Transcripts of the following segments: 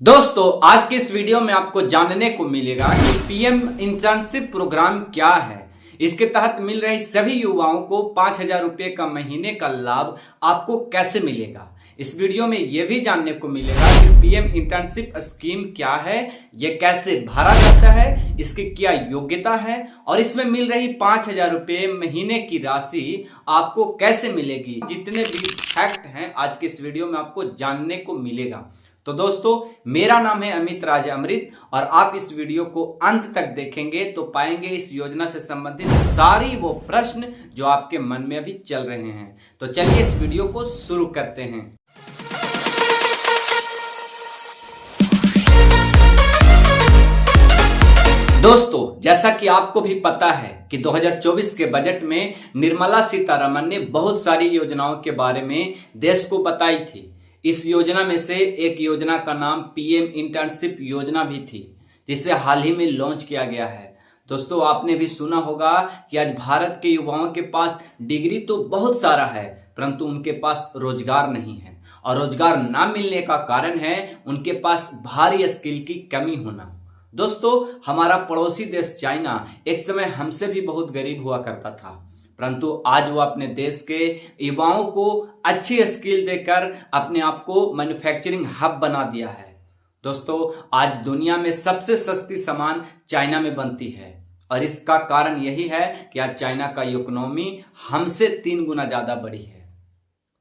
दोस्तों आज के इस वीडियो में आपको जानने को मिलेगा कि पीएम इंटर्नशिप प्रोग्राम क्या है। इसके तहत मिल रही सभी युवाओं को 5,000 रुपये का महीने का लाभ आपको कैसे मिलेगा। इस वीडियो में यह भी जानने को मिलेगा कि पीएम इंटर्नशिप स्कीम क्या है, यह कैसे भरा जाता है, इसकी क्या योग्यता है और इसमें मिल रही 5,000 रुपये महीने की राशि आपको कैसे मिलेगी। जितने भी फैक्ट हैं आज के इस वीडियो में आपको जानने को मिलेगा। तो दोस्तों मेरा नाम है अमित राज अमृत और आप इस वीडियो को अंत तक देखेंगे तो पाएंगे इस योजना से संबंधित सारी वो प्रश्न जो आपके मन में अभी चल रहे हैं। तो चलिए इस वीडियो को शुरू करते हैं। दोस्तों जैसा कि आपको भी पता है कि 2024 के बजट में निर्मला सीतारमण ने बहुत सारी योजनाओं के बारे में देश को बताई थी। इस योजना में से एक योजना का नाम पीएम इंटर्नशिप योजना भी थी, जिसे हाल ही में लॉन्च किया गया है। दोस्तों आपने भी सुना होगा कि आज भारत के युवाओं के पास डिग्री तो बहुत सारा है, परंतु उनके पास रोजगार नहीं है और रोजगार ना मिलने का कारण है उनके पास भारी स्किल की कमी होना। दोस्तों हमारा पड़ोसी देश चाइना एक समय हमसे भी बहुत गरीब हुआ करता था, परंतु आज वो अपने देश के युवाओं को अच्छी स्किल देकर अपने आप को मैन्युफैक्चरिंग हब बना दिया है। दोस्तों आज दुनिया में सबसे सस्ती सामान चाइना में बनती है और इसका कारण यही है कि आज चाइना का इकोनॉमी हमसे 3 गुना ज्यादा बड़ी है।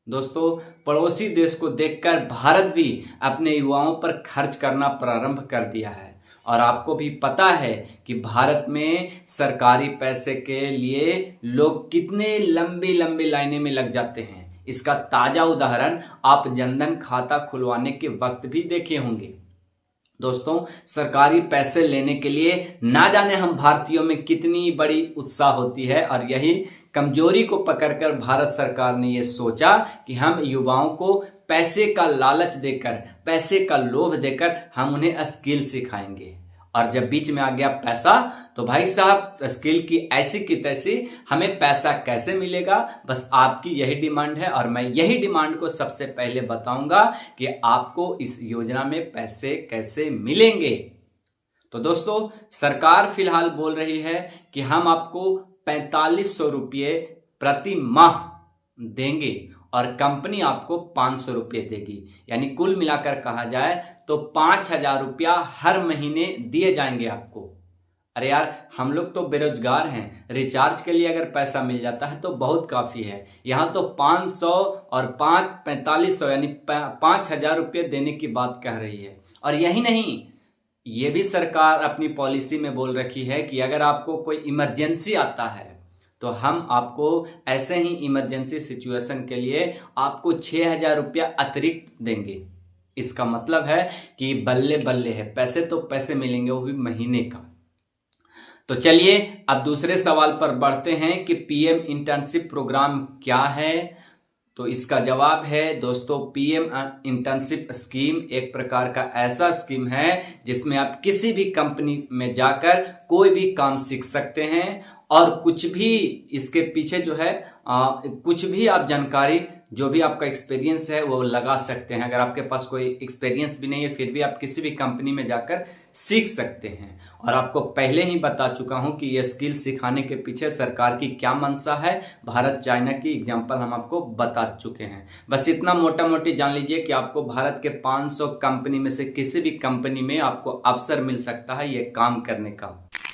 दोस्तों पड़ोसी देश को देखकर भारत भी अपने युवाओं पर खर्च करना प्रारंभ कर दिया है और आपको भी पता है कि भारत में सरकारी पैसे के लिए लोग कितने लंबी लंबी लाइनें में लग जाते हैं। इसका ताजा उदाहरण आप जनधन खाता खुलवाने के वक्त भी देखे होंगे। दोस्तों सरकारी पैसे लेने के लिए ना जाने हम भारतीयों में कितनी बड़ी उत्साह होती है और यही कमजोरी को पकड़कर भारत सरकार ने यह सोचा कि हम युवाओं को पैसे का लालच देकर, पैसे का लोभ देकर हम उन्हें स्किल सिखाएंगे। और जब बीच में आ गया पैसा तो भाई साहब स्किल की ऐसी की तैसी, हमें पैसा कैसे मिलेगा, बस आपकी यही डिमांड है और मैं यही डिमांड को सबसे पहले बताऊंगा कि आपको इस योजना में पैसे कैसे मिलेंगे। तो दोस्तों सरकार फिलहाल बोल रही है कि हम आपको 4,500 रुपये प्रति माह देंगे और कंपनी आपको 500 रुपये देगी, यानी कुल मिलाकर कहा जाए तो 5,000 रुपया हर महीने दिए जाएंगे आपको। अरे यार हम लोग तो बेरोजगार हैं, रिचार्ज के लिए अगर पैसा मिल जाता है तो बहुत काफी है। यहाँ तो 500 और 4,500 यानी 5,000 रुपये देने की बात कह रही है। और यही नहीं, ये भी सरकार अपनी पॉलिसी में बोल रखी है कि अगर आपको कोई इमरजेंसी आता है तो हम आपको ऐसे ही इमरजेंसी सिचुएशन के लिए आपको 6,000 रुपया अतिरिक्त देंगे। इसका मतलब है कि बल्ले बल्ले है, पैसे तो पैसे मिलेंगे, वो भी महीने का। तो चलिए अब दूसरे सवाल पर बढ़ते हैं कि पीएम इंटर्नशिप प्रोग्राम क्या है। तो इसका जवाब है दोस्तों पीएम इंटर्नशिप स्कीम एक प्रकार का ऐसा स्कीम है जिसमें आप किसी भी कंपनी में जाकर कोई भी काम सीख सकते हैं और कुछ भी इसके पीछे जो है कुछ भी आप जानकारी, जो भी आपका एक्सपीरियंस है वो लगा सकते हैं। अगर आपके पास कोई एक्सपीरियंस भी नहीं है फिर भी आप किसी भी कंपनी में जाकर सीख सकते हैं। और आपको पहले ही बता चुका हूं कि ये स्किल सिखाने के पीछे सरकार की क्या मंशा है। भारत चाइना की एग्जांपल हम आपको बता चुके हैं। बस इतना मोटा मोटी जान लीजिए कि आपको भारत के 500 कंपनी में से किसी भी कंपनी में आपको अवसर मिल सकता है ये काम करने का।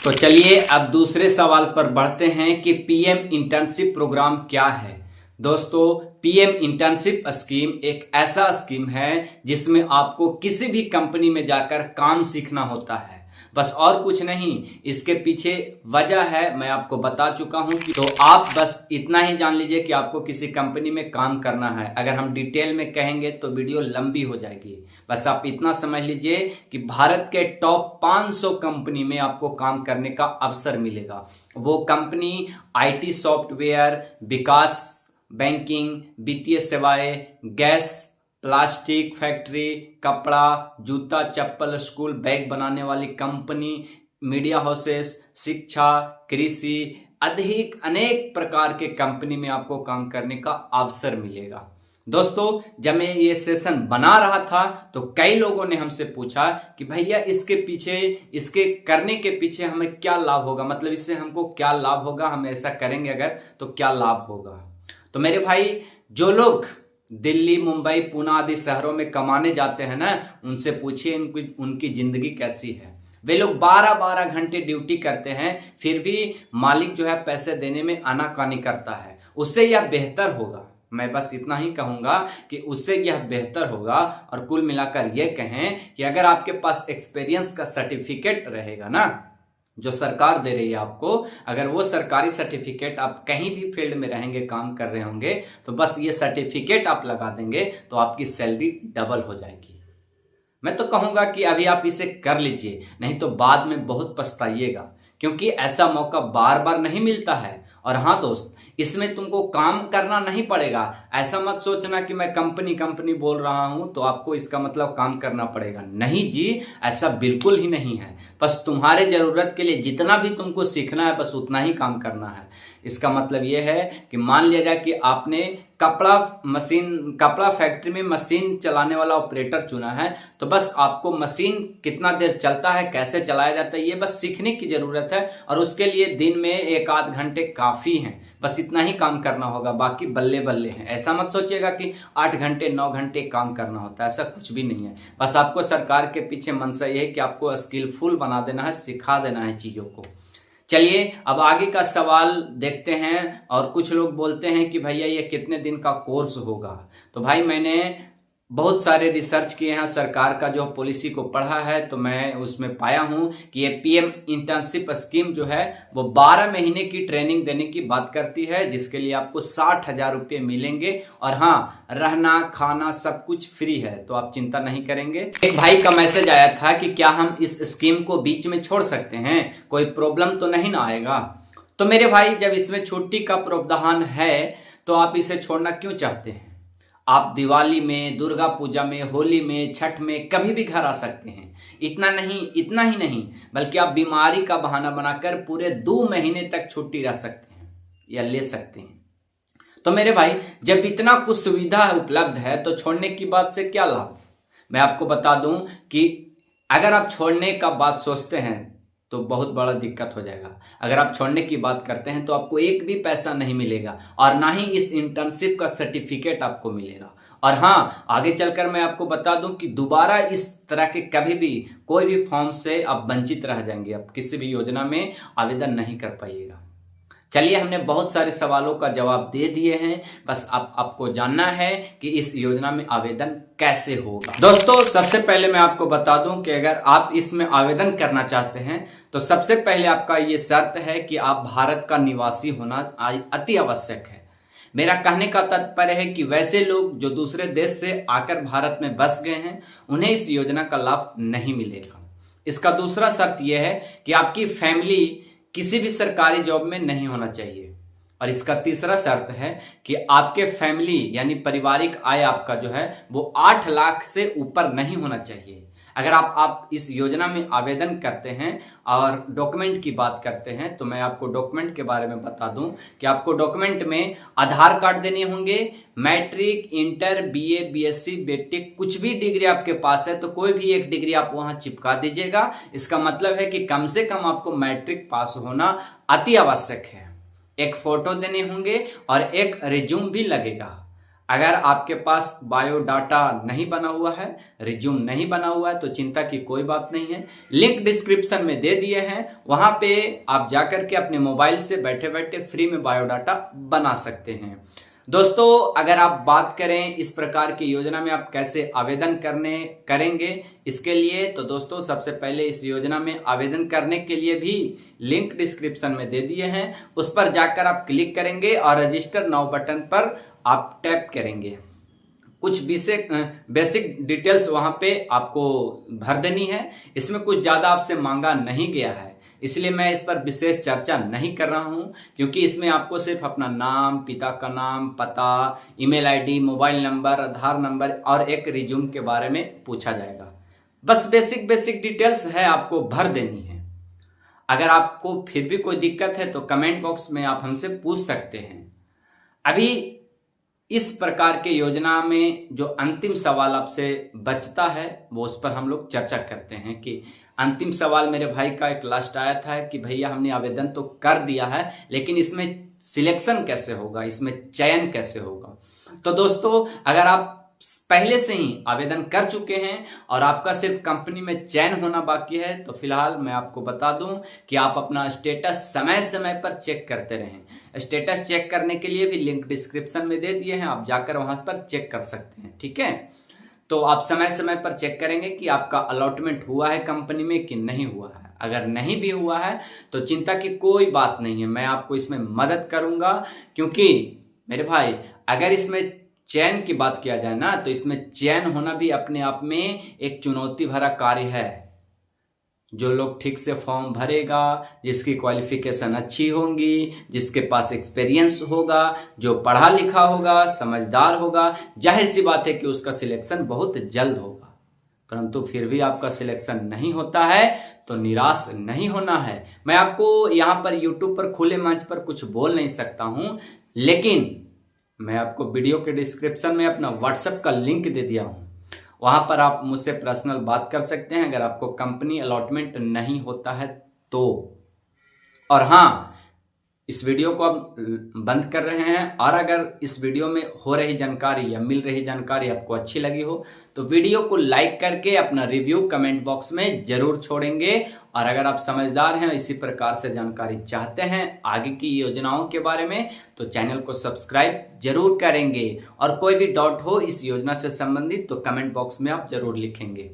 तो चलिए अब दूसरे सवाल पर बढ़ते हैं कि पीएम इंटर्नशिप प्रोग्राम क्या है। दोस्तों पीएम इंटर्नशिप स्कीम एक ऐसा स्कीम है जिसमें आपको किसी भी कंपनी में जाकर काम सीखना होता है, बस और कुछ नहीं। इसके पीछे वजह है मैं आपको बता चुका हूं कि तो आप बस इतना ही जान लीजिए कि आपको किसी कंपनी में काम करना है। अगर हम डिटेल में कहेंगे तो वीडियो लंबी हो जाएगी, बस आप इतना समझ लीजिए कि भारत के टॉप 500 कंपनी में आपको काम करने का अवसर मिलेगा। वो company IT software, Vikas, banking, वित्तीय सेवाएं, गैस, प्लास्टिक फैक्ट्री, कपड़ा, जूता, चप्पल, स्कूल बैग बनाने वाली कंपनी, मीडिया हाउसेस, शिक्षा, कृषि, अधिक अनेक प्रकार के कंपनी में आपको काम करने का अवसर मिलेगा। दोस्तों, जब मैं ये सेशन बना रहा था तो कई लोगों ने हमसे पूछा कि भैया इसके करने के पीछे हमें क्या लाभ होगा, मतलब इससे हमको क्या लाभ होगा, हम ऐसा करेंगे अगर तो क्या लाभ होगा। तो मेरे भाई, जो लोग दिल्ली, मुंबई, पुणे आदि शहरों में कमाने जाते हैं ना, उनसे पूछिए उनकी जिंदगी कैसी है। वे लोग 12-12 घंटे ड्यूटी करते हैं, फिर भी मालिक जो है पैसे देने में आनाकानी करता है। उससे यह बेहतर होगा, मैं बस इतना ही कहूंगा कि उससे यह बेहतर होगा। और कुल मिलाकर यह कहें कि अगर आपके पास एक्सपीरियंस का सर्टिफिकेट रहेगा ना, जो सरकार दे रही है आपको, अगर वो सरकारी सर्टिफिकेट आप कहीं भी फील्ड में रहेंगे, काम कर रहे होंगे, तो बस ये सर्टिफिकेट आप लगा देंगे तो आपकी सैलरी डबल हो जाएगी। मैं तो कहूंगा कि अभी आप इसे कर लीजिए, नहीं तो बाद में बहुत पछताइएगा, क्योंकि ऐसा मौका बार बार नहीं मिलता है। और हाँ दोस्त, इसमें तुमको काम करना नहीं पड़ेगा। ऐसा मत सोचना कि मैं कंपनी बोल रहा हूं तो आपको इसका मतलब काम करना पड़ेगा। नहीं जी, ऐसा बिल्कुल ही नहीं है। बस तुम्हारे जरूरत के लिए जितना भी तुमको सीखना है, बस उतना ही काम करना है। इसका मतलब यह है कि मान लिया जाए कि आपने कपड़ा फैक्ट्री में मशीन चलाने वाला ऑपरेटर चुना है, तो बस आपको मशीन कितना देर चलता है, कैसे चलाया जाता है, ये बस सीखने की जरूरत है। और उसके लिए दिन में 1-8 घंटे काफी हैं, बस इतना ही काम करना होगा, बाकी बल्ले बल्ले हैं। ऐसा मत सोचिएगा कि 8 घंटे 9 घंटे काम करना होता है, ऐसा कुछ भी नहीं है। बस आपको सरकार के पीछे मनसा ये है कि आपको स्किलफुल बना देना है, सिखा देना है चीजों को। चलिए अब आगे का सवाल देखते हैं। और कुछ लोग बोलते हैं कि भैया ये कितने दिन का कोर्स होगा। तो भाई, मैंने बहुत सारे रिसर्च किए हैं, सरकार का जो पॉलिसी को पढ़ा है, तो मैं उसमें पाया हूं कि ये पीएम इंटर्नशिप स्कीम जो है वो 12 महीने की ट्रेनिंग देने की बात करती है, जिसके लिए आपको 60,000 रुपये मिलेंगे। और हाँ, रहना खाना सब कुछ फ्री है, तो आप चिंता नहीं करेंगे। एक भाई का मैसेज आया था कि क्या हम इस स्कीम को बीच में छोड़ सकते हैं, कोई प्रॉब्लम तो नहीं ना आएगा। तो मेरे भाई, जब इसमें छुट्टी का प्रावधान है तो आप इसे छोड़ना क्यों चाहते हैं। आप दिवाली में, दुर्गा पूजा में, होली में, छठ में कभी भी घर आ सकते हैं। इतना ही नहीं, बल्कि आप बीमारी का बहाना बनाकर पूरे 2 महीने तक छुट्टी रह सकते हैं या ले सकते हैं। तो मेरे भाई, जब इतना कुछ सुविधा उपलब्ध है तो छोड़ने की बात से क्या लाभ। मैं आपको बता दूं कि अगर आप छोड़ने का बात सोचते हैं तो बहुत बड़ा दिक्कत हो जाएगा। अगर आप छोड़ने की बात करते हैं तो आपको एक भी पैसा नहीं मिलेगा, और ना ही इस इंटर्नशिप का सर्टिफिकेट आपको मिलेगा। और हाँ, आगे चलकर मैं आपको बता दूं कि दोबारा इस तरह के कभी भी कोई भी फॉर्म से आप वंचित रह जाएंगे, आप किसी भी योजना में आवेदन नहीं कर पाइएगा। चलिए, हमने बहुत सारे सवालों का जवाब दे दिए हैं, बस आपको जानना है कि इस योजना में आवेदन कैसे होगा। दोस्तों, सबसे पहले मैं आपको बता दूं कि अगर आप इसमें आवेदन करना चाहते हैं तो सबसे पहले आपका ये शर्त है कि आप भारत का निवासी होना अति आवश्यक है। मेरा कहने का तात्पर्य है कि वैसे लोग जो दूसरे देश से आकर भारत में बस गए हैं, उन्हें इस योजना का लाभ नहीं मिलेगा। इसका दूसरा शर्त यह है कि आपकी फैमिली किसी भी सरकारी जॉब में नहीं होना चाहिए। और इसका तीसरा शर्त है कि आपके फैमिली यानी पारिवारिक आय आपका जो है वो 8 लाख से ऊपर नहीं होना चाहिए। अगर आप इस योजना में आवेदन करते हैं और डॉक्यूमेंट की बात करते हैं, तो मैं आपको डॉक्यूमेंट के बारे में बता दूं कि आपको डॉक्यूमेंट में आधार कार्ड देने होंगे, matric, inter, BA, BSc, BTech, कुछ भी डिग्री आपके पास है तो कोई भी एक डिग्री आप वहां चिपका दीजिएगा। इसका मतलब है कि कम से कम आपको मैट्रिक पास होना अति आवश्यक है। एक फोटो देने होंगे और एक रिज्यूम भी लगेगा। अगर आपके पास बायोडाटा नहीं बना हुआ है, रिज्यूम नहीं बना हुआ है, तो चिंता की कोई बात नहीं है। लिंक डिस्क्रिप्शन में दे दिए हैं, वहां पे आप जाकर के अपने मोबाइल से बैठे बैठे फ्री में बायोडाटा बना सकते हैं। दोस्तों, अगर आप बात करें इस प्रकार की योजना में आप कैसे आवेदन करेंगे इसके लिए, तो दोस्तों सबसे पहले इस योजना में आवेदन करने के लिए भी लिंक डिस्क्रिप्शन में दे दिए हैं, उस पर जाकर आप क्लिक करेंगे और रजिस्टर नाउ बटन पर आप टैप करेंगे। कुछ बेसिक डिटेल्स वहां पे आपको भर देनी है। इसमें कुछ ज्यादा आपसे मांगा नहीं गया है, इसलिए मैं इस पर विशेष चर्चा नहीं कर रहा हूं, क्योंकि इसमें आपको सिर्फ अपना नाम, पिता का नाम, पता, ईमेल आईडी, मोबाइल नंबर, आधार नंबर और एक रिज्यूम के बारे में पूछा जाएगा। बस बेसिक डिटेल्स है, आपको भर देनी है। अगर आपको फिर भी कोई दिक्कत है तो कमेंट बॉक्स में आप हमसे पूछ सकते हैं। अभी इस प्रकार के योजना में जो अंतिम सवाल आपसे बचता है वो उस पर हम लोग चर्चा करते हैं कि अंतिम सवाल मेरे भाई का एक लास्ट आया था कि भैया हमने आवेदन तो कर दिया है लेकिन इसमें सिलेक्शन कैसे होगा, इसमें चयन कैसे होगा। तो दोस्तों अगर आप पहले से ही आवेदन कर चुके हैं और आपका सिर्फ कंपनी में चयन होना बाकी है तो फिलहाल मैं आपको बता दूं कि आप अपना स्टेटस समय समय पर चेक करते रहें। स्टेटस चेक करने के लिए भी लिंक डिस्क्रिप्शन में दे दिए हैं, आप जाकर वहां पर चेक कर सकते हैं, ठीक है। तो आप समय समय पर चेक करेंगे कि आपका अलॉटमेंट हुआ है कंपनी में कि नहीं हुआ है। अगर नहीं भी हुआ है तो चिंता की कोई बात नहीं है, मैं आपको इसमें मदद करूंगा। क्योंकि मेरे भाई अगर इसमें चयन की बात किया जाए ना तो इसमें चयन होना भी अपने आप में एक चुनौती भरा कार्य है। जो लोग ठीक से फॉर्म भरेगा, जिसकी क्वालिफिकेशन अच्छी होगी, जिसके पास एक्सपीरियंस होगा, जो पढ़ा लिखा होगा, समझदार होगा, जाहिर सी बात है कि उसका सिलेक्शन बहुत जल्द होगा। परंतु फिर भी आपका सिलेक्शन नहीं होता है तो निराश नहीं होना है। मैं आपको यहाँ पर यूट्यूब पर खुले मंच पर कुछ बोल नहीं सकता हूँ, लेकिन मैं आपको वीडियो के डिस्क्रिप्शन में अपना व्हाट्सएप का लिंक दे दिया हूँ, वहां पर आप मुझसे पर्सनल बात कर सकते हैं अगर आपको कंपनी अलॉटमेंट नहीं होता है तो। और हाँ, इस वीडियो को आप बंद कर रहे हैं और अगर इस वीडियो में हो रही जानकारी या मिल रही जानकारी आपको अच्छी लगी हो तो वीडियो को लाइक करके अपना रिव्यू कमेंट बॉक्स में जरूर छोड़ेंगे। और अगर आप समझदार हैं, इसी प्रकार से जानकारी चाहते हैं आगे की योजनाओं के बारे में तो चैनल को सब्सक्राइब जरूर करेंगे। और कोई भी डाउट हो इस योजना से संबंधित तो कमेंट बॉक्स में आप जरूर लिखेंगे।